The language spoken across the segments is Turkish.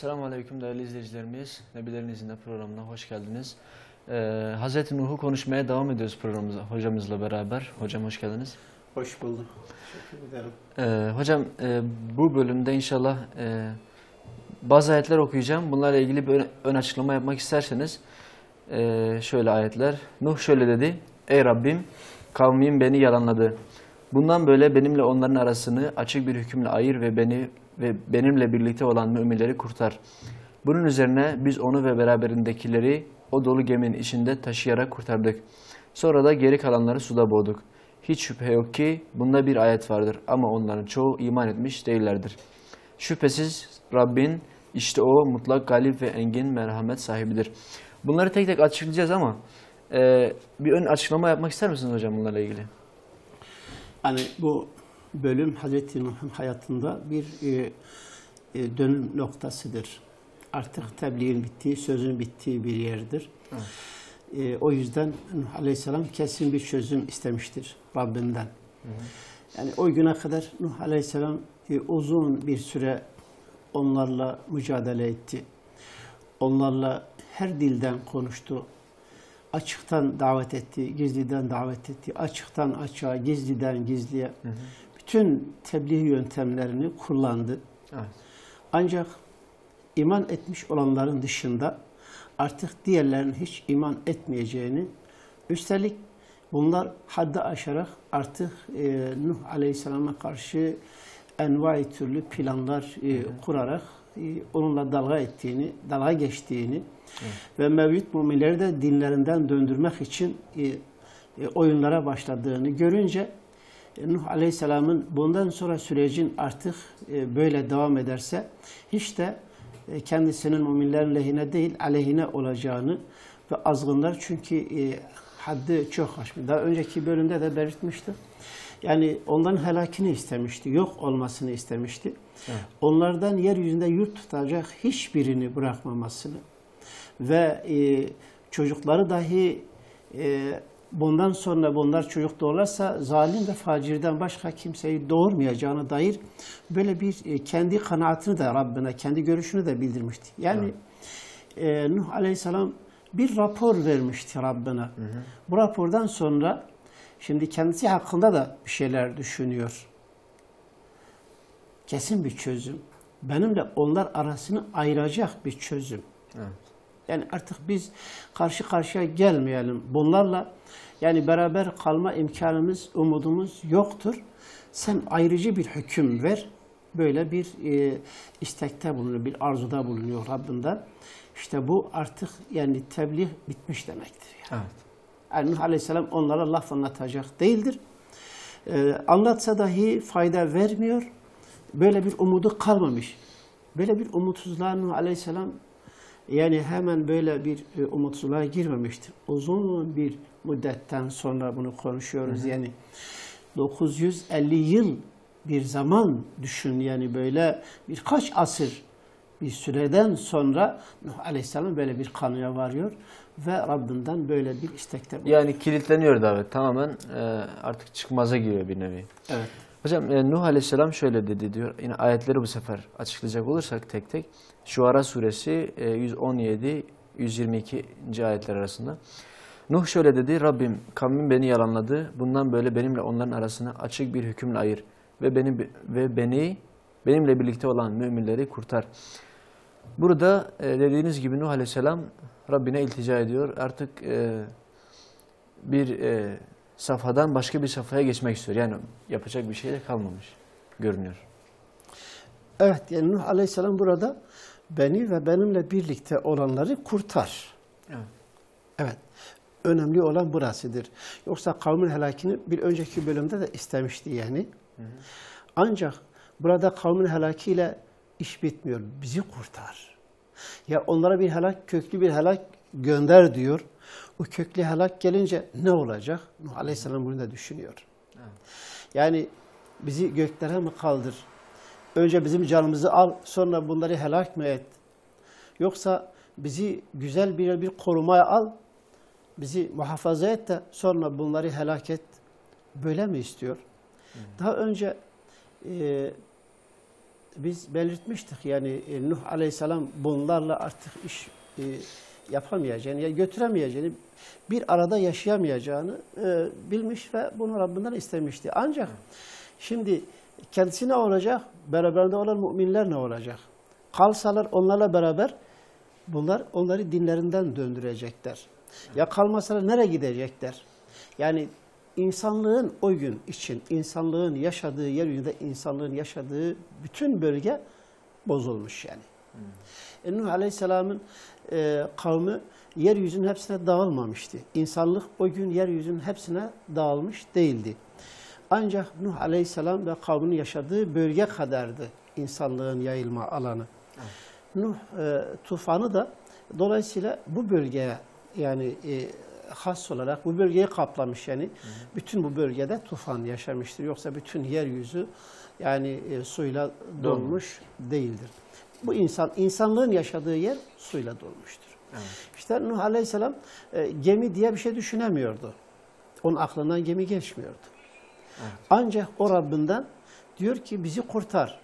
Selamun Aleyküm değerli izleyicilerimiz. Nebilerin izinde programına hoş geldiniz. Hazreti Nuh'u konuşmaya devam ediyoruz programımıza hocamızla beraber. Hocam hoş geldiniz. Hoş bulduk. Teşekkür ederim. Hocam bu bölümde inşallah bazı ayetler okuyacağım. Bunlarla ilgili bir ön açıklama yapmak isterseniz şöyle ayetler. Nuh şöyle dedi. Ey Rabbim, kavmim beni yalanladı. Bundan böyle benimle onların arasını açık bir hükümle ayır ve benimle birlikte olan müminleri kurtar. Bunun üzerine biz onu ve beraberindekileri o dolu geminin içinde taşıyarak kurtardık. Sonra da geri kalanları suda boğduk. Hiç şüphe yok ki bunda bir ayet vardır ama onların çoğu iman etmiş değillerdir. Şüphesiz Rabbin işte o mutlak galip ve engin merhamet sahibidir. Bunları tek tek açıklayacağız ama bir ön açıklama yapmak ister misiniz hocam bunlarla ilgili? Hani bu bölüm Hazreti Nuh'un hayatında bir dönüm noktasıdır. Artık tebliğin bittiği, sözün bittiği bir yerdir. Evet. O yüzden Nuh Aleyhisselam kesin bir çözüm istemiştir Rabbinden. Hı hı. Yani o güne kadar Nuh Aleyhisselam uzun bir süre onlarla mücadele etti. Onlarla her dilden konuştu. Açıktan davet etti, gizliden davet etti. Açıktan açığa, gizliden gizliye. Hı hı. Bütün tebliğ yöntemlerini kullandı. Evet. Ancak iman etmiş olanların dışında artık diğerlerinin hiç iman etmeyeceğini, üstelik bunlar haddi aşarak artık Nuh Aleyhisselam'a karşı envai türlü planlar kurarak onunla dalga geçtiğini ve mevcut müminleri de dinlerinden döndürmek için oyunlara başladığını görünce Nuh Aleyhisselam'ın bundan sonra sürecin artık böyle devam ederse hiç de kendisinin müminlerin lehine değil aleyhine olacağını ve azgınlar çünkü haddi çok aşmış. Daha önceki bölümde de belirtmiştim. Yani onların helakini istemişti, yok olmasını istemişti. Evet. Onlardan yeryüzünde yurt tutacak hiçbirini bırakmamasını ve çocukları dahi bundan sonra bunlar çocuk doğurlarsa zalim ve facirden başka kimseyi doğurmayacağına dair böyle bir kendi kanaatini de Rabbine, kendi görüşünü de bildirmişti. Yani evet. Nuh Aleyhisselam bir rapor vermişti Rabbine. Hı hı. Bu rapordan sonra şimdi kendisi hakkında da bir şeyler düşünüyor. Kesin bir çözüm. Benimle onlar arasını ayıracak bir çözüm. Evet. Yani artık biz karşı karşıya gelmeyelim. Bunlarla yani beraber kalma imkanımız, umudumuz yoktur. Sen ayrıcı bir hüküm ver. Böyle bir istekte bulunuyor, bir arzuda bulunuyor Rabbinden. İşte bu artık yani tebliğ bitmiş demektir. Yani. Evet. Yani Nuh Aleyhisselam onlara laf anlatacak değildir. Anlatsa dahi fayda vermiyor. Böyle bir umudu kalmamış. Böyle bir umutsuzluğa Nuh Aleyhisselam yani hemen böyle bir umutsuzluğa girmemiştir. Uzun bir müddetten sonra bunu konuşuyoruz. Hı hı. Yani 950 yıl bir zaman düşün yani böyle birkaç asır bir süreden sonra Nuh Aleyhisselam böyle bir kanıya varıyor ve Rabbinden böyle bir istekte bulunuyor. Yani kilitleniyor davet tamamen artık çıkmaza giriyor bir nevi. Evet. Hocam Nuh Aleyhisselam şöyle dedi diyor. Yine ayetleri bu sefer açıklayacak olursak tek tek. Şuara suresi 117-122. ayetler arasında. Nuh şöyle dedi. Rabbim kavmim beni yalanladı. Bundan böyle benimle onların arasına açık bir hükümle ayır. Ve benimle birlikte olan müminleri kurtar. Burada dediğiniz gibi Nuh Aleyhisselam Rabbine iltica ediyor. Artık bir safhadan başka bir safhaya geçmek istiyor. Yani yapacak bir şey de kalmamış görünüyor. Evet yani Nuh Aleyhisselam burada beni ve benimle birlikte olanları kurtar. Evet. Evet. Önemli olan burasıdır. Yoksa kavmin helakini bir önceki bölümde de istemişti yani. Hı hı. Ancak burada kavmin helakiyle iş bitmiyor. Bizi kurtar. Ya onlara bir helak, köklü bir helak gönder diyor. O köklü helak gelince ne olacak? Nuh Aleyhisselam bunu da düşünüyor. Evet. Yani bizi göklere mi kaldır? Önce bizim canımızı al, sonra bunları helak mı et? Yoksa bizi güzel bir korumaya al, bizi muhafaza et de sonra bunları helak et. Böyle mi istiyor? Daha önce biz belirtmiştik yani Nuh Aleyhisselam bunlarla artık iş yapamayacağını, yani götüremeyeceğini, bir arada yaşayamayacağını bilmiş ve bunu Rabbinden istemişti. Ancak şimdi kendisi ne olacak? Beraberinde olan müminler ne olacak? Kalsalar onlarla beraber bunlar onları dinlerinden döndürecekler. Ya kalmasalar nereye gidecekler? Yani insanlığın o gün için, insanlığın yaşadığı yeryüzünde, insanlığın yaşadığı bütün bölge bozulmuş yani. Nuh Aleyhisselam'ın kavmi yeryüzünün hepsine dağılmamıştı. İnsanlık o gün yeryüzünün hepsine dağılmış değildi. Ancak Nuh Aleyhisselam ve kavminin yaşadığı bölge kadardı insanlığın yayılma alanı. Evet. Nuh tufanı da dolayısıyla bu bölgeye yani has olarak bu bölgeyi kaplamış yani. Bütün bu bölgede tufan yaşamıştır. Yoksa bütün yeryüzü yani suyla dolmuş değildir. Bu insanlığın yaşadığı yer suyla dolmuştur. Evet. İşte Nuh Aleyhisselam gemi diye bir şey düşünemiyordu. Onun aklından gemi geçmiyordu. Evet. Ancak o Rabbinden diyor ki bizi kurtar.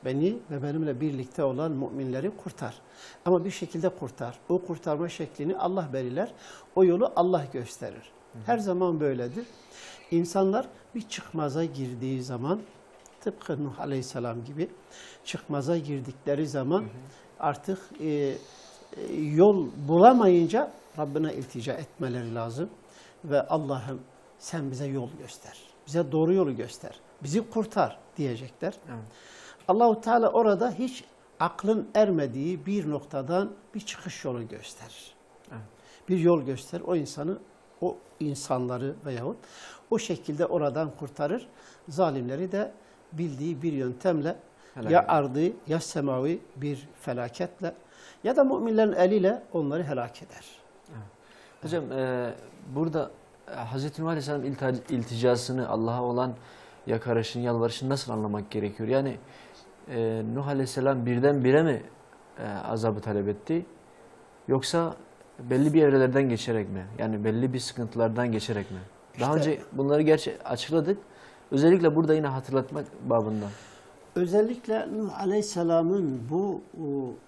Beni ve benimle birlikte olan müminleri kurtar. Ama bir şekilde kurtar. O kurtarma şeklini Allah belirler. O yolu Allah gösterir. Her zaman böyledir. İnsanlar bir çıkmaza girdiği zaman tıpkı Nuh Aleyhisselam gibi çıkmaza girdikleri zaman artık yol bulamayınca Rabbine iltica etmeleri lazım. Ve Allah'ım sen bize yol göster. Bize doğru yolu göster. Bizi kurtar diyecekler. Evet. Allah-u Teala orada hiç aklın ermediği bir noktadan bir çıkış yolu gösterir. Evet. Bir yol gösterir. O insanları veyahut o şekilde oradan kurtarır. Zalimleri de bildiği bir yöntemle ya ardı ya semavi bir felaketle ya da müminlerin eliyle onları helak eder. Evet. Hocam burada Hz. Nuh Aleyhisselam ilticasını, Allah'a olan yakarışını, yalvarışını nasıl anlamak gerekiyor? Yani Nuh Aleyhisselam birdenbire mi azabı talep etti? Yoksa belli bir evrelerden geçerek mi? Yani belli bir sıkıntılardan geçerek mi? Daha önce bunları gerçi açıkladık. Özellikle burada yine hatırlatmak babından. Özellikle Nuh Aleyhisselam'ın bu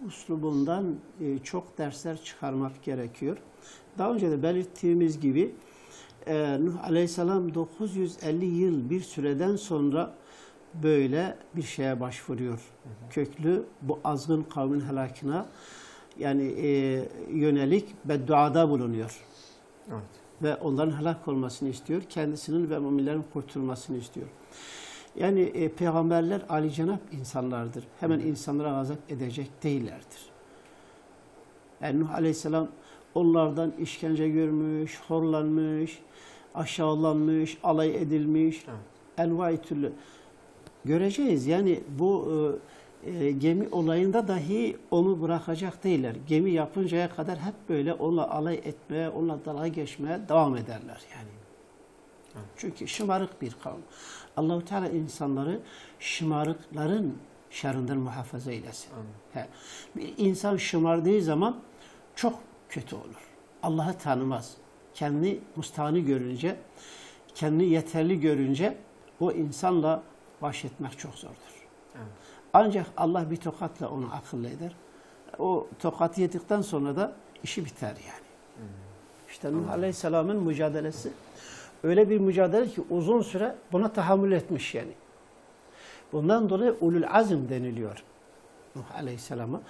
uslubundan çok dersler çıkarmak gerekiyor. Daha önce de belirttiğimiz gibi Nuh Aleyhisselam 950 yıl bir süreden sonra böyle bir şeye başvuruyor. Köklü bu azgın kavmin helakına yani yönelik bedduada bulunuyor. Evet. Ve onların helak olmasını istiyor. Kendisinin ve müminlerin kurtulmasını istiyor. Yani peygamberler âlicenap insanlardır. Hemen insanlara gazap edecek değillerdir. Yani Nuh Aleyhisselam onlardan işkence görmüş, horlanmış, aşağılanmış, alay edilmiş, envai türlü. Göreceğiz. Yani bu gemi olayında dahi onu bırakacak değiller. Gemi yapıncaya kadar hep böyle onunla alay etmeye, onunla dalga geçmeye devam ederler yani. Çünkü şımarık bir kavim. Allah-u Teala insanları şımarıkların şerrinden muhafaza eylesin. Bir insan şımardığı zaman çok kötü olur. Allah'ı tanımaz. Kendini müstahni görünce, kendini yeterli görünce o insanla baş etmek çok zordur. Evet. Ancak Allah bir tokatla onu akıllı eder. O tokatı yedikten sonra da işi biter yani. İşte Nuh Aleyhisselam'ın mücadelesi öyle bir mücadele ki uzun süre buna tahammül etmiş yani. Bundan dolayı ulul azm deniliyor Nuh Aleyhisselam'a.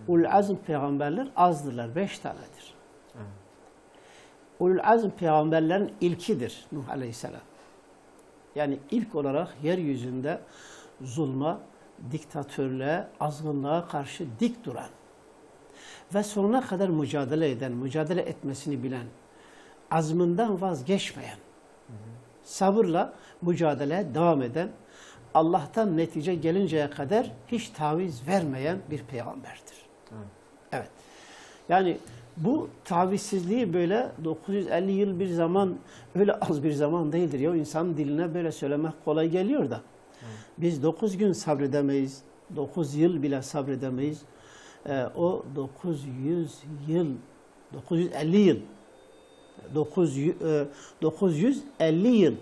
Ulul azm peygamberler azdırlar, 5 tanedir. Ulul azm peygamberlerin ilkidir Nuh Aleyhisselam. Yani ilk olarak yeryüzünde zulma, diktatörlüğe, azgınlığa karşı dik duran ve sonuna kadar mücadele eden, mücadele etmesini bilen, azmından vazgeçmeyen, sabırla mücadeleye devam eden, Allah'tan netice gelinceye kadar hiç taviz vermeyen bir peygamberdir. Evet. Yani bu tavizsizliği böyle 950 yıl bir zaman, öyle az bir zaman değildir. Ya insanın diline böyle söylemek kolay geliyor da. Biz 9 gün sabredemeyiz, 9 yıl bile sabredemeyiz. O 900 yıl, 950 yıl, 950 yıl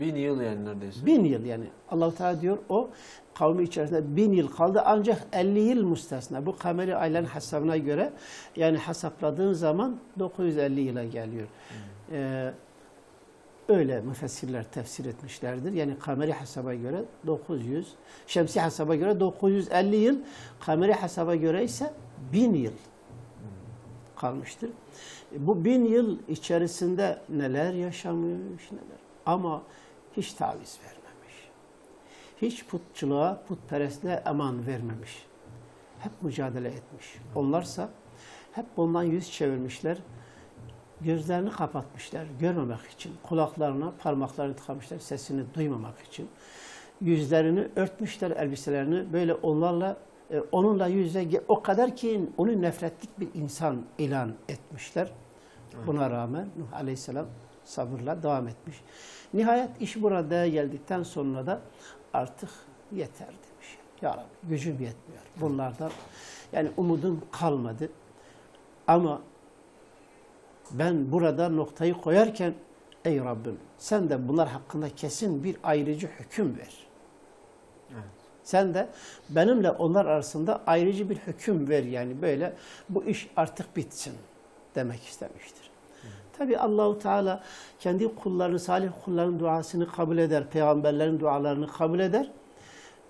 1000 yıl yani neredeyse. 1000 yıl yani. Allah-u Teala diyor o kavmi içerisinde 1000 yıl kaldı ancak 50 yıl müstesna. Bu kameri ayların hesabına göre yani hesapladığın zaman 950 yıla geliyor. Öyle müfessirler tefsir etmişlerdir. Yani kameri hesaba göre 900, şemsi hesaba göre 950 yıl, kameri hesaba göre ise 1000 yıl kalmıştır. Bu 1000 yıl içerisinde neler yaşamış, neler. Ama hiç taviz vermemiş. Hiç putçuluğa, putperestliğe eman vermemiş. Hep mücadele etmiş. Onlarsa hep ondan yüz çevirmişler. Gözlerini kapatmışlar görmemek için. Kulaklarına parmaklarını tıkamışlar sesini duymamak için. Yüzlerini örtmüşler elbiselerini. Böyle onunla yüzle o kadar ki onu nefretlik bir insan ilan etmişler. Buna rağmen Nuh Aleyhisselam sabırla devam etmiş. Nihayet iş burada geldikten sonra da artık yeter demiş. Ya Rabbi gücüm yetmiyor. Bunlardan yani umudum kalmadı. Ama ben burada noktayı koyarken ey Rabbim sen de bunlar hakkında kesin bir ayrıcı hüküm ver. Evet. Sen de benimle onlar arasında ayrıcı bir hüküm ver yani böyle bu iş artık bitsin demek istemiştir. Tabi Allahu Teala kendi kullarını, salih kulların duasını kabul eder, peygamberlerin dualarını kabul eder.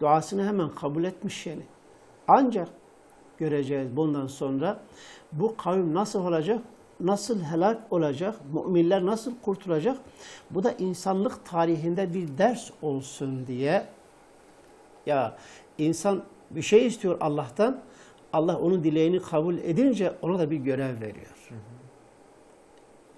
Duasını hemen kabul etmiş yani. Ancak göreceğiz bundan sonra bu kavim nasıl olacak? Nasıl helak olacak? Müminler nasıl kurtulacak? Bu da insanlık tarihinde bir ders olsun diye ya insan bir şey istiyor Allah'tan. Allah onun dileğini kabul edince ona da bir görev veriyor.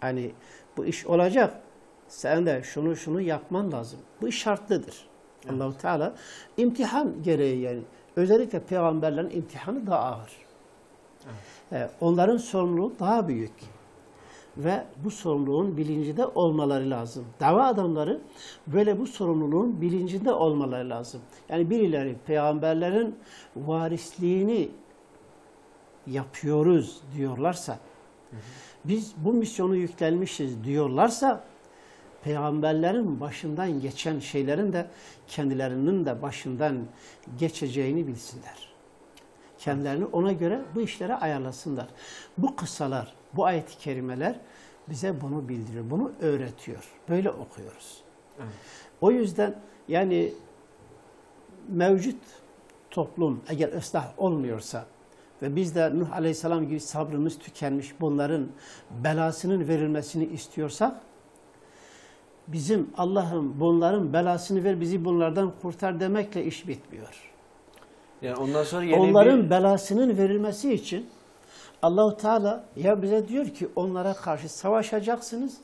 Hani bu iş olacak. Sen de şunu yapman lazım. Bu iş şartlıdır. Evet. Allah-u Teala imtihan gereği yani. Özellikle peygamberlerin imtihanı daha ağır. Evet. Onların sorumluluğu daha büyük. Ve bu sorumluluğun bilincinde olmaları lazım. Dava adamları böyle bu sorumluluğun bilincinde olmaları lazım. Yani birileri peygamberlerin varisliğini yapıyoruz diyorlarsa, biz bu misyonu yüklenmişiz diyorlarsa, peygamberlerin başından geçen şeylerin de kendilerinin de başından geçeceğini bilsinler. Kendilerini ona göre bu işlere ayarlasınlar. Bu kıssalar, bu ayet-i kerimeler bize bunu bildiriyor, bunu öğretiyor. Böyle okuyoruz. Evet. O yüzden yani mevcut toplum eğer ıslah olmuyorsa ve biz de Nuh Aleyhisselam gibi sabrımız tükenmiş bunların belasının verilmesini istiyorsak bizim Allah'ım bunların belasını ver bizi bunlardan kurtar demekle iş bitmiyor. Yani ondan sonra onların belasının verilmesi için Allah-u Teala ya bize diyor ki onlara karşı savaşacaksınız.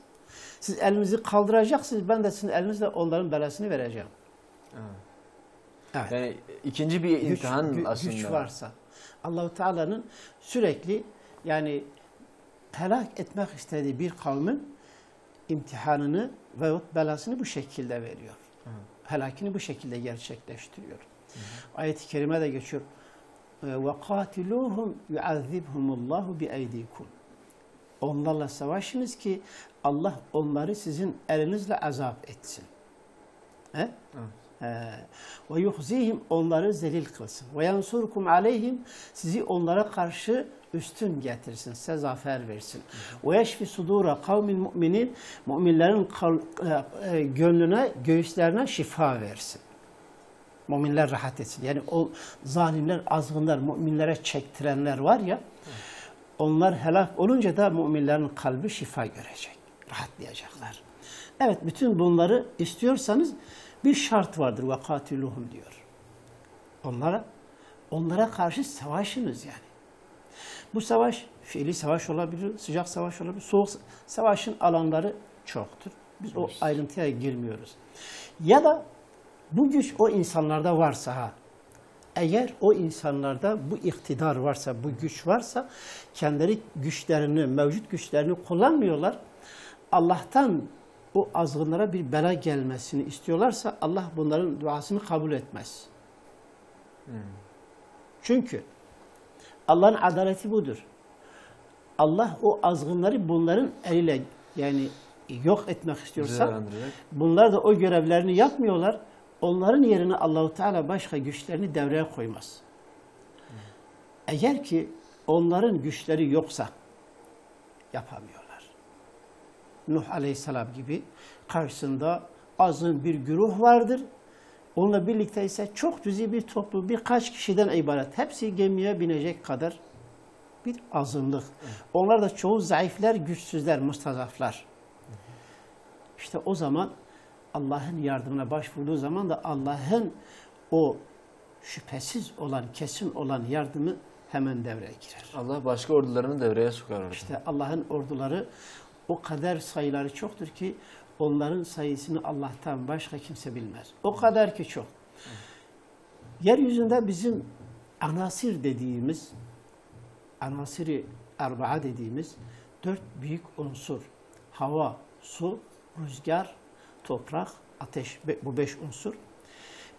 Siz elinizi kaldıracaksınız. Ben de sizin elinizle onların belasını vereceğim. Evet. Yani ikinci bir imtihan aslında. Güç varsa. Allah-u Teala'nın sürekli yani helak etmek istediği bir kavmin imtihanını veyahut belasını bu şekilde veriyor. Helakini bu şekilde gerçekleştiriyor. Ayet-i kerime de geçiyor. وَقَاتِلُوهُمْ يُعَذِّبْهُمُ اللّٰهُ بِاَيْدِيكُمْ Onlarla savaşınız ki Allah onları sizin elinizle azap etsin. وَيُخْزِيهِمْ Onları zelil kılsın. وَيَنْصُرْكُمْ عَلَيْهِمْ Sizi onlara karşı üstün getirsin, size zafer versin. وَيَشْفِ صُدُورَ قَوْمِ الْمُؤْمِنِينَ Müminlerin gönlüne, göğüslerine şifa versin. Müminler rahat etsin. Yani o zalimler, azgınlar, müminlere çektirenler var ya, onlar helak olunca da müminlerin kalbi şifa görecek. Rahatlayacaklar. Evet, bütün bunları istiyorsanız bir şart vardır. وَقَاتِلُهُمْ diyor. Onlara karşı savaşınız yani. Bu savaş, fiili savaş olabilir, sıcak savaş olabilir, soğuk savaşın alanları çoktur. Biz o ayrıntıya girmiyoruz. Ya da bu güç o insanlarda varsa, eğer o insanlarda bu iktidar varsa, bu güç varsa, kendileri güçlerini, mevcut güçlerini kullanmıyorlar. Allah'tan o azgınlara bir bela gelmesini istiyorlarsa, Allah bunların duasını kabul etmez. Çünkü Allah'ın adaleti budur. Allah o azgınları bunların eliyle, yani yok etmek istiyorsa Cezalandıracak. bunlar da o görevlerini yapmıyorlar. Onların yerine Allahu Teala başka güçlerini devreye koymaz. Eğer ki onların güçleri yoksa yapamıyorlar. Nuh Aleyhisselam gibi karşısında azın bir güruh vardır. Onunla birlikte ise çok cüzi bir toplum, birkaç kişiden ibaret. Hepsi gemiye binecek kadar bir azınlık. Onlar da çoğu zayıflar, güçsüzler, mustazaflar. İşte o zaman Allah'ın yardımına başvurduğu zaman da Allah'ın o şüphesiz olan, kesin olan yardımı hemen devreye girer. Allah başka ordularını devreye sokar orada. İşte Allah'ın orduları o kadar sayıları çoktur ki onların sayısını Allah'tan başka kimse bilmez. O kadar ki çok. Yeryüzünde bizim anasir dediğimiz, anasiri erba'a dediğimiz 4 büyük unsur. Hava, su, rüzgar, toprak, ateş, bu 5 unsur.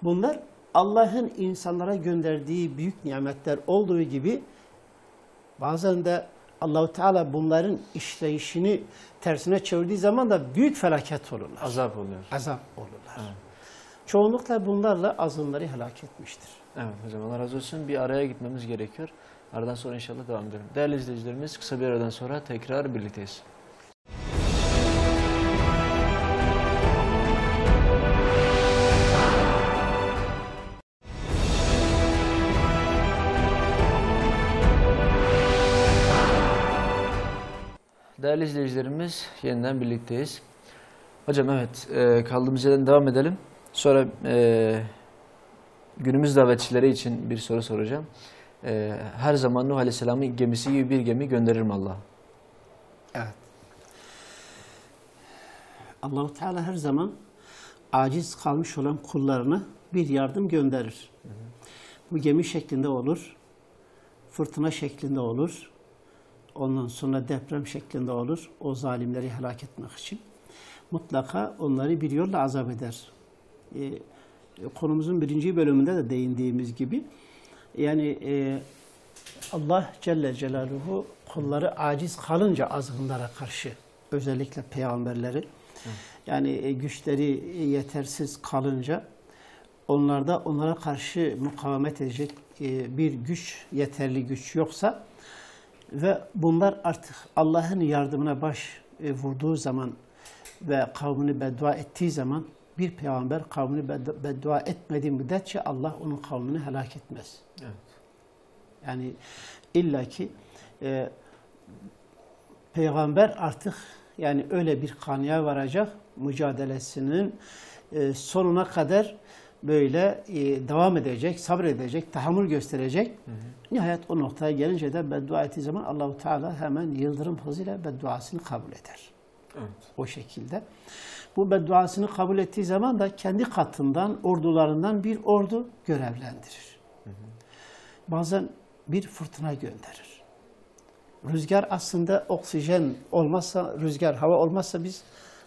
Bunlar Allah'ın insanlara gönderdiği büyük nimetler olduğu gibi bazen de Allah-u Teala bunların işleyişini tersine çevirdiği zaman da büyük felaket olurlar. Azap oluyor. Azap olurlar. Evet. Çoğunlukla bunlarla azınları helak etmiştir. Evet hocam, Allah razı olsun. Bir araya gitmemiz gerekiyor. Aradan sonra inşallah devam edelim. Değerli izleyicilerimiz, kısa bir aradan sonra tekrar birlikteyiz. Değerli izleyicilerimiz, yeniden birlikteyiz. Hocam evet, kaldığımız yerden devam edelim. Sonra günümüz davetçileri için bir soru soracağım. Her zaman Nuh Aleyhisselam'ın gemisi gibi bir gemi gönderir mi Allah? Evet. Allah-u Teala her zaman aciz kalmış olan kullarına bir yardım gönderir. Bu gemi şeklinde olur, fırtına şeklinde olur, ondan sonra deprem şeklinde olur, o zalimleri helak etmek için. Mutlaka onları bir yolla azap eder. Konumuzun 1. bölümünde de değindiğimiz gibi, yani Allah Celle Celaluhu kulları aciz kalınca azgınlara karşı, özellikle peygamberleri, yani güçleri yetersiz kalınca onlara karşı mukavemet edecek bir güç, yeterli güç yoksa ve bunlar artık Allah'ın yardımına baş vurduğu zaman ve kavmini beddua ettiği zaman, bir peygamber kavmini beddua etmediği müddetçe Allah onun kavmini helak etmez. Evet. Yani illaki peygamber artık yani öyle bir kanıya varacak, mücadelesinin sonuna kadar böyle devam edecek, sabredecek, tahammül gösterecek. Nihayet o noktaya gelince de beddua ettiği zaman Allah-u Teala hemen yıldırım hızıyla bedduasını kabul eder. Evet. O şekilde. Bu bedduasını kabul ettiği zaman da kendi katından, ordularından bir ordu görevlendirir. Bazen bir fırtına gönderir. Rüzgar aslında oksijen olmazsa, rüzgar, hava olmazsa biz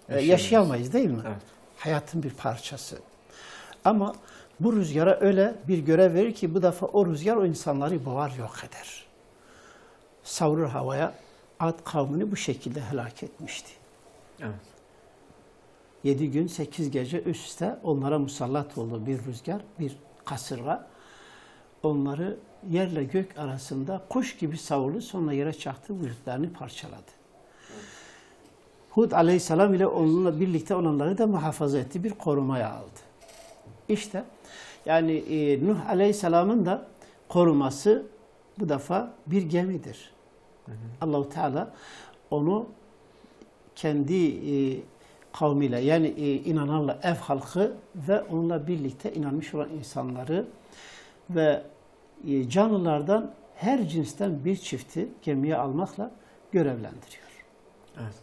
yaşayamayız değil mi? Evet. Hayatın bir parçası. Ama bu rüzgara öyle bir görev verir ki bu defa o rüzgar o insanları boğar, yok eder. Savurur havaya. Ad kavmini bu şekilde helak etmişti. Evet. 7 gün 8 gece üst üste onlara musallat oldu bir rüzgar, bir kasırga. Onları yerle gök arasında kuş gibi savurdu, sonra yere çaktı, vücutlarını parçaladı. Hud Aleyhisselam ile onunla birlikte olanları da muhafaza etti, bir korumaya aldı. İşte yani Nuh Aleyhisselam'ın da koruması bu defa bir gemidir. Allah-u Teala onu kendi kavmiyle, yani inananla, ev halkı ve onunla birlikte inanmış olan insanları ve canlılardan her cinsten bir çifti gemiye almakla görevlendiriyor. Evet.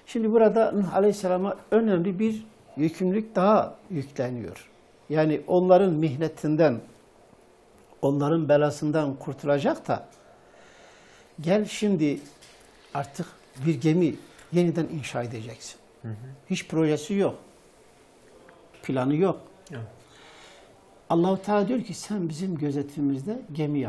Şimdi burada Nuh Aleyhisselam'a önemli bir yükümlülük daha yükleniyor. Yani onların mihnetinden, onların belasından kurtulacak da gel şimdi artık bir gemi yeniden inşa edeceksin. Hiç projesi yok. Planı yok. Evet. Allah-u Teala diyor ki sen bizim gözetimimizde gemi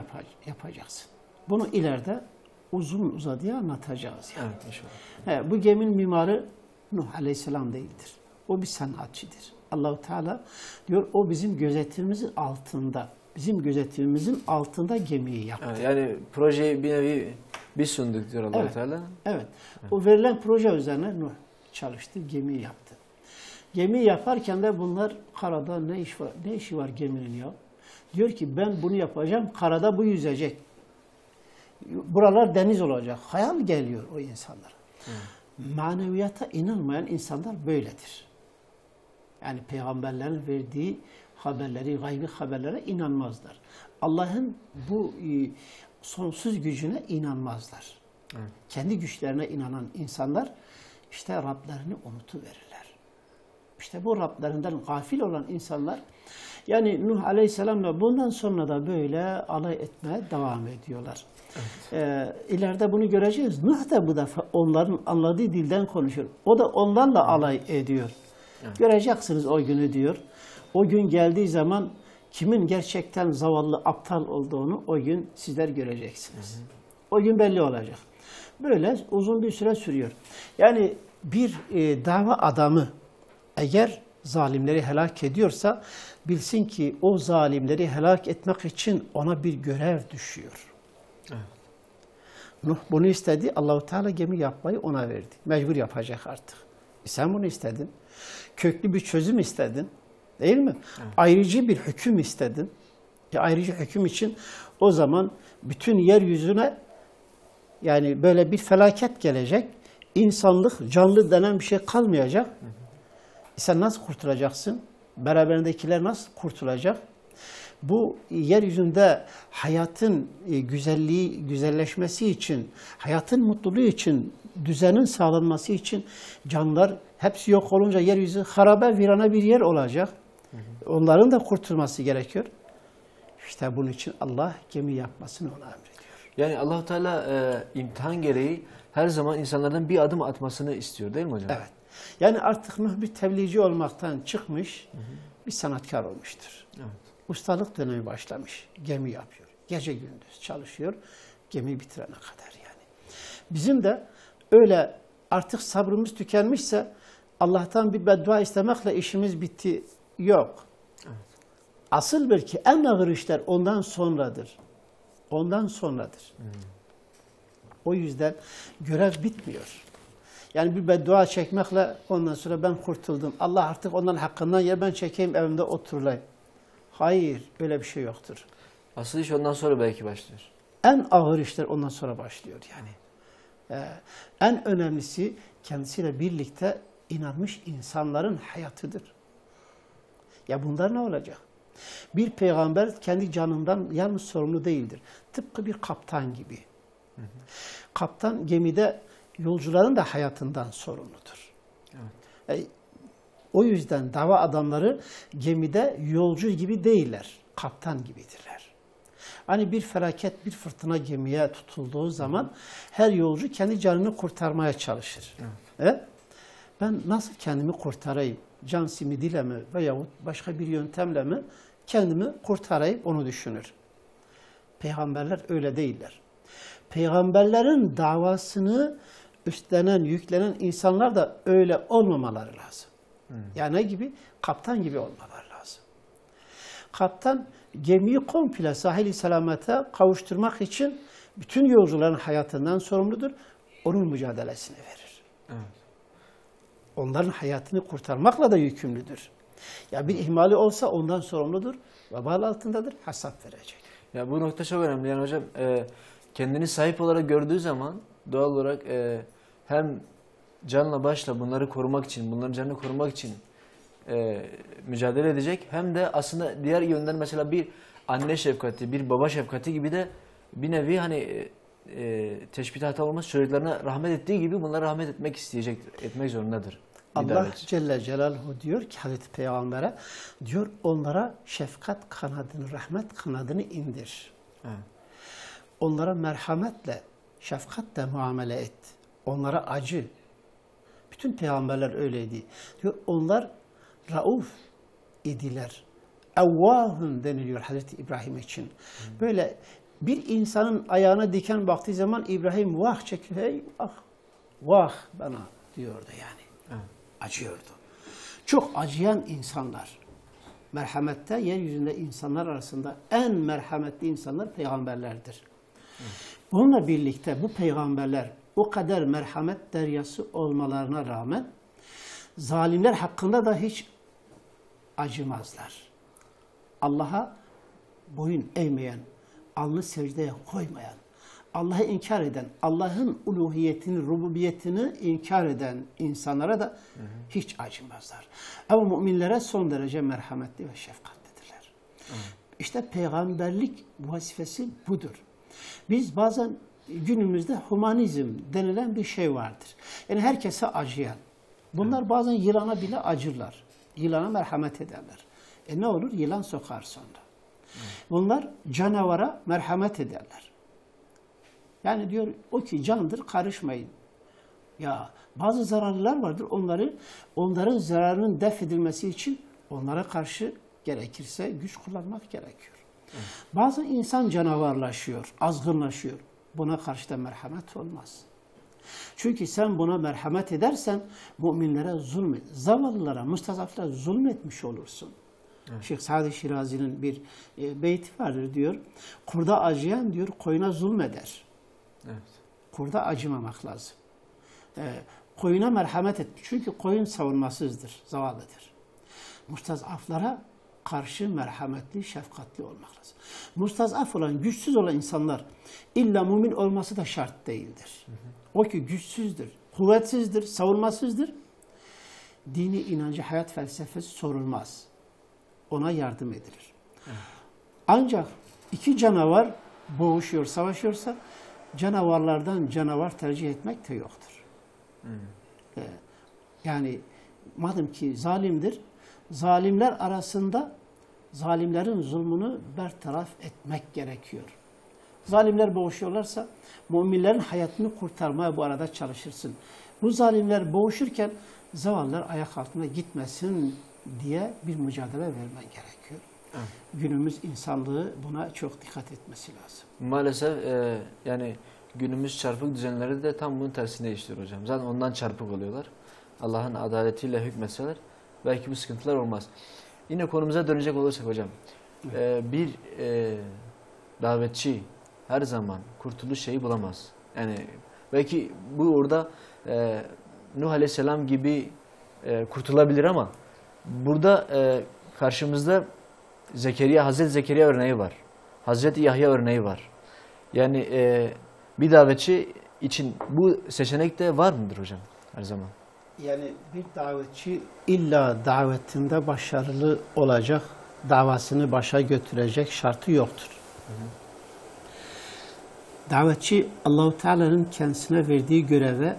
yapacaksın. Bunu ileride uzun uzadıya anlatacağız. Yani. Evet inşallah. Bu geminin mimarı Nuh Aleyhisselam değildir. O bir sanatçıdır. Allahu Teala diyor o bizim gözetimimizin altında. Bizim gözetimimizin altında gemiyi yaptı. Evet, yani projeyi bir nevi biz sunduk diyor Allah-u Teala. Evet. O verilen proje üzerine Nuh çalıştı, gemiyi yaptı. Gemi yaparken de bunlar karada ne işi var geminin ya? Diyor ki ben bunu yapacağım, karada bu yüzecek. Buralar deniz olacak. Hayal geliyor o insanlara. Maneviyata inanmayan insanlar böyledir. Yani peygamberlerin verdiği haberleri, gaybi haberlere inanmazlar. Allah'ın bu sonsuz gücüne inanmazlar. Evet. Kendi güçlerine inanan insanlar işte Rablerini unutuverirler. İşte bu Rablerinden gafil olan insanlar, yani Nuh Aleyhisselam'la bundan sonra da böyle alay etmeye devam ediyorlar. Evet. İleride bunu göreceğiz. Nuh da bu defa onların anladığı dilden konuşuyor. O da onlarla alay ediyor. Evet. Göreceksiniz o günü diyor. O gün geldiği zaman kimin gerçekten zavallı, aptal olduğunu o gün sizler göreceksiniz. Hı hı. O gün belli olacak. Böyle uzun bir süre sürüyor. Yani bir dava adamı eğer zalimleri helak ediyorsa bilsin ki o zalimleri helak etmek için ona bir görev düşüyor. Evet. Nuh bunu istedi. Allah-u Teala gemi yapmayı ona verdi. Mecbur yapacak artık. Sen bunu istedin. Köklü bir çözüm istedin. Değil mi? Evet. Ayrıcı bir hüküm istedin. Ayrıcı hüküm için o zaman bütün yeryüzüne yani böyle bir felaket gelecek. İnsanlık, canlı denen bir şey kalmayacak. Hı hı. Sen nasıl kurtulacaksın? Beraberindekiler nasıl kurtulacak? Bu yeryüzünde hayatın güzelleşmesi için, hayatın mutluluğu için, düzenin sağlanması için canlılar hepsi yok olunca yeryüzü harabe, virana bir yer olacak. Hı hı. Onların da kurtulması gerekiyor. İşte bunun için Allah gemi yapmasını ona emrediyor. Yani Allah-u Teala imtihan gereği her zaman insanlardan bir adım atmasını istiyor değil mi hocam? Evet. Yani artık Nuh bir tebliğci olmaktan çıkmış, hı hı, bir sanatkar olmuştur. Evet. Ustalık dönemi başlamış. Gemi yapıyor. Gece gündüz çalışıyor. Gemi bitirene kadar yani. Bizim de öyle artık sabrımız tükenmişse Allah'tan bir beddua istemekle işimiz bitti. Yok. Evet. Asıl belki en ağır işler ondan sonradır. Ondan sonradır. Hmm. O yüzden görev bitmiyor. Yani bir beddua çekmekle ondan sonra ben kurtuldum. Allah artık ondan hakkından yer ben çekeyim evimde oturulayım. Hayır, öyle bir şey yoktur. Asıl iş ondan sonra belki başlıyor. En ağır işler ondan sonra başlıyor yani. En önemlisi kendisiyle birlikte inanmış insanların hayatıdır. Ya bunlar ne olacak? Bir peygamber kendi canından yalnız sorumlu değildir. Tıpkı bir kaptan gibi. Hı hı. Kaptan gemide yolcuların da hayatından sorumludur. Evet. O yüzden dava adamları gemide yolcu gibi değiller, kaptan gibidirler. Hani bir felaket, bir fırtına gemiye tutulduğu zaman her yolcu kendi canını kurtarmaya çalışır. Evet. Ben nasıl kendimi kurtarayım? Can simidiyle mi veyahut başka bir yöntemle mi kendimi kurtarayım onu düşünür. Peygamberler öyle değiller. Peygamberlerin davasını üstlenen, yüklenen insanlar da öyle olmamaları lazım. Yani ne gibi? Kaptan gibi olmaları lazım. Kaptan gemiyi komple sahil-i selamete kavuşturmak için bütün yolcuların hayatından sorumludur. Onun mücadelesini verir. Evet. Onların hayatını kurtarmakla da yükümlüdür. Ya bir ihmali olsa ondan sorumludur. Vebal altındadır. Hesap verecek. Ya bu nokta çok önemli. Yani hocam kendini sahip olarak gördüğü zaman doğal olarak hem canla başla bunları korumak için, bunların canını korumak için mücadele edecek. Hem de aslında diğer yönden mesela bir anne şefkati, bir baba şefkati gibi de bir nevi hani teşbih hata olmaz çocuklarına rahmet ettiği gibi bunlara rahmet etmek isteyecek, etmek zorundadır. Allah Celle Celaluhu diyor ki Hazreti Peygamber'e diyor onlara şefkat kanadını, rahmet kanadını indir. Evet. Onlara merhametle, şefkatle muamele et. Onlara acı. Bütün peygamberler öyleydi. Diyor onlar rauf idiler. Evvahun deniliyor Hazreti İbrahim için. Böyle bir insanın ayağına diken baktığı zaman İbrahim vah çekiyor. Hey, ah, vah bana diyordu yani. Evet. acıyordu. Çok acıyan insanlar. Merhamette yeryüzünde insanlar arasında en merhametli insanlar peygamberlerdir. Bununla birlikte bu peygamberler o kadar merhamet deryası olmalarına rağmen zalimler hakkında da hiç acımazlar. Allah'a boyun eğmeyen, alnı secdeye koymayan, Allah'ı inkar eden, Allah'ın uluhiyetini, rububiyetini inkar eden insanlara da hiç acımazlar. Ama müminlere son derece merhametli ve şefkatlidirler. İşte peygamberlik vazifesi budur. Biz bazen günümüzde humanizm denilen bir şey vardır. Yani herkese acıyan. Bunlar bazen yılana bile acırlar. Yılana merhamet ederler. Ne olur? Yılan sokar sonra. Bunlar canavara merhamet ederler. Yani diyor o ki candır, karışmayın. Ya bazı zararlılar vardır. Onların zararının def edilmesi için onlara karşı gerekirse güç kullanmak gerekiyor. Bazen insan canavarlaşıyor, azgınlaşıyor. Buna karşı da merhamet olmaz. Çünkü sen buna merhamet edersen müminlere zavallılara, mustazaflara zulmetmiş olursun. Evet. Şeyh Sa'd-ı Şirazi'nin bir beyti vardır diyor. Kurda acıyan diyor koyuna zulmeder. Evet. Kurda acımamak lazım. Koyuna merhamet et. Çünkü koyun savunmasızdır, zavallıdır. Mustazaflara karşı merhametli, şefkatli olmak lazım. Mustazaf olan, güçsüz olan insanlar illa mümin olması da şart değildir. O ki güçsüzdür, kuvvetsizdir, savunmasızdır. Dini inancı, hayat felsefesi sorulmaz. Ona yardım edilir. Ancak iki canavar boğuşuyor, savaşıyorsa canavarlardan canavar tercih etmek de yoktur. Yani madem ki zalimdir, zalimler arasında zalimlerin zulmünü bertaraf etmek gerekiyor. Zalimler boğuşuyorlarsa müminlerin hayatını kurtarmaya bu arada çalışırsın. Bu zalimler boğuşurken zavallılar ayak altına gitmesin diye bir mücadele vermen gerekiyor. Evet. Günümüz insanlığı buna çok dikkat etmesi lazım. Maalesef yani günümüz çarpık düzenleri de tam bunun tersine işliyor hocam. Zaten ondan çarpık oluyorlar. Allah'ın adaletiyle hükmetseler belki bu sıkıntılar olmaz. Yine konumuza dönecek olursak hocam. Evet. Bir davetçi her zaman kurtuluş şeyi bulamaz. Yani belki bu orada Nuh Aleyhisselam gibi kurtulabilir ama burada karşımızda Hazreti Zekeriya örneği var. Hazreti Yahya örneği var. Yani bir davetçi için bu seçenek de var mıdır hocam her zaman? Yani bir davetçi illa davetinde başarılı olacak, davasını başa götürecek şartı yoktur. Davetçi Allah-u Teala'nın kendisine verdiği göreve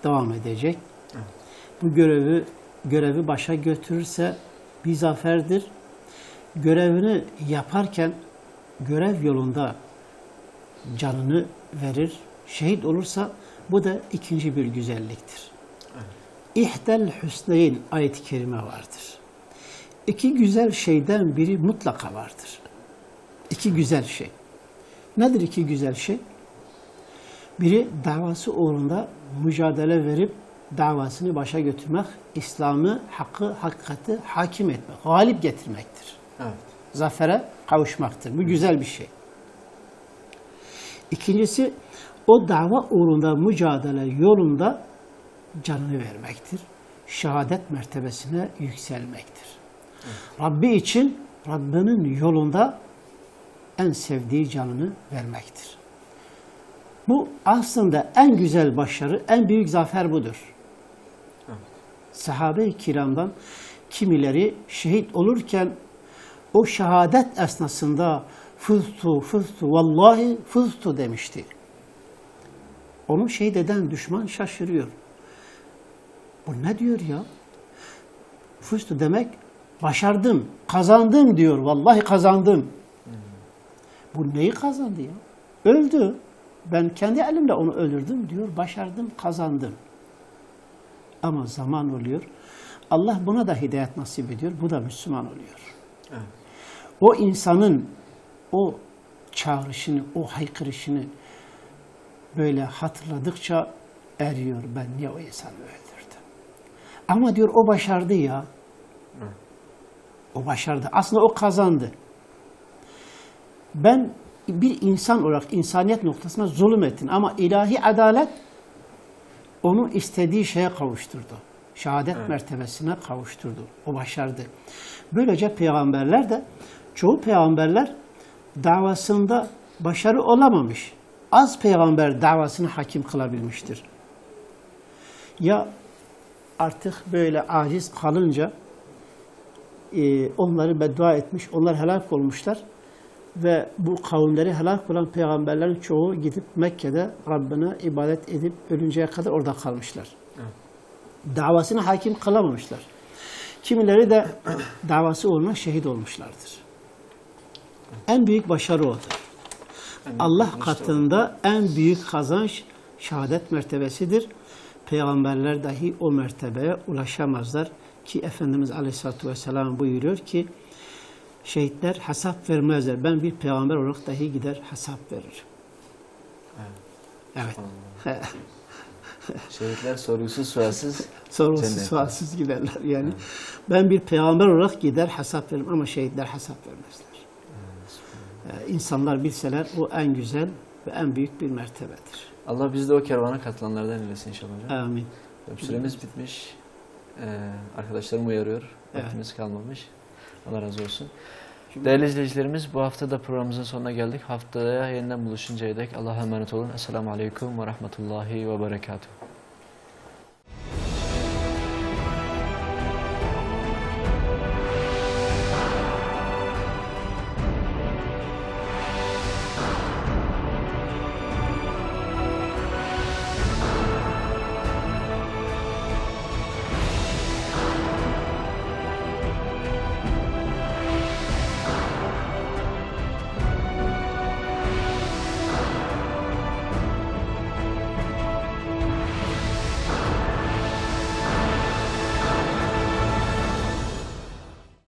devam edecek. Evet. Bu görevi başa götürürse bir zaferdir. Görevini yaparken görev yolunda canını verir, şehit olursa bu da ikinci bir güzelliktir. Evet. İhdel hüsneyn ayet-i kerime vardır. İki güzel şeyden biri mutlaka vardır. İki güzel şey. Nedir iki güzel şey? Biri davası uğrunda mücadele verip davasını başa götürmek, İslam'ı, hakkı, hakikati hakim etmek, galip getirmektir. Evet. Zafere kavuşmaktır. Bu güzel bir şey. İkincisi, o dava uğrunda mücadele yolunda canını vermektir. Şehadet mertebesine yükselmektir. Evet. Rabbi için, Rabbinin yolunda en sevdiği canını vermektir. Bu aslında en güzel başarı, en büyük zafer budur. Evet. Sahabe-i kiramdan kimileri şehit olurken o şehadet esnasında fıztu, vallahi fıztu demişti. Onu şehit eden düşman şaşırıyor. Bu ne diyor ya? Fıztu demek başardım, kazandım diyor. Vallahi kazandım. Bu neyi kazandı ya? Öldü. Ben kendi elimle onu öldürdüm diyor. Başardım, kazandım. Ama zaman oluyor. Allah buna da hidayet nasip ediyor. Bu da Müslüman oluyor. Evet. O insanın o çağrışını, o haykırışını böyle hatırladıkça eriyor. Ben niye o insanı öldürdüm? Ama diyor o başardı ya. O başardı. Aslında o kazandı. Ben bir insan olarak insaniyet noktasına zulüm ettin ama ilahi adalet onu istediği şeye kavuşturdu. Şehadet mertebesine kavuşturdu. O başardı. Böylece peygamberler de, çoğu peygamberler davasında başarı olamamış. Az peygamber davasını hakim kılabilmiştir. Ya artık böyle aciz kalınca onları beddua etmiş, onlar helak olmuşlar ve bu kavimleri helak olan peygamberlerin çoğu gidip Mekke'de Rabbine ibadet edip ölünceye kadar orada kalmışlar. Davasını hakim kılamamışlar. Kimileri de davası uğruna şehit olmuşlardır. En büyük başarı odur. Allah katında en büyük kazanç şehadet mertebesidir. Peygamberler dahi o mertebeye ulaşamazlar ki Efendimiz Aleyhisselatü Vesselam buyuruyor ki şehitler hesap vermezler. Ben bir peygamber olarak dahi gider hesap veririm. Evet. Şehitler sorgusuz sualsiz Sorgusuz sualsiz giderler. Yani ben bir peygamber olarak gider hesap veririm ama şehitler hesap vermezler. İnsanlar bilseler o en güzel ve en büyük bir mertebedir. Allah bizi de o kervana katılanlardan eylesin inşallah hocam. Amin. Süremiz bitmiş. Arkadaşlarım uyarıyor. Vaktimiz kalmamış. Allah razı olsun. Değerli izleyicilerimiz, bu hafta da programımızın sonuna geldik. Haftaya yeniden buluşuncaya dek Allah'a emanet olun. Esselamu Aleyküm ve Rahmetullahi ve Berekatuhu.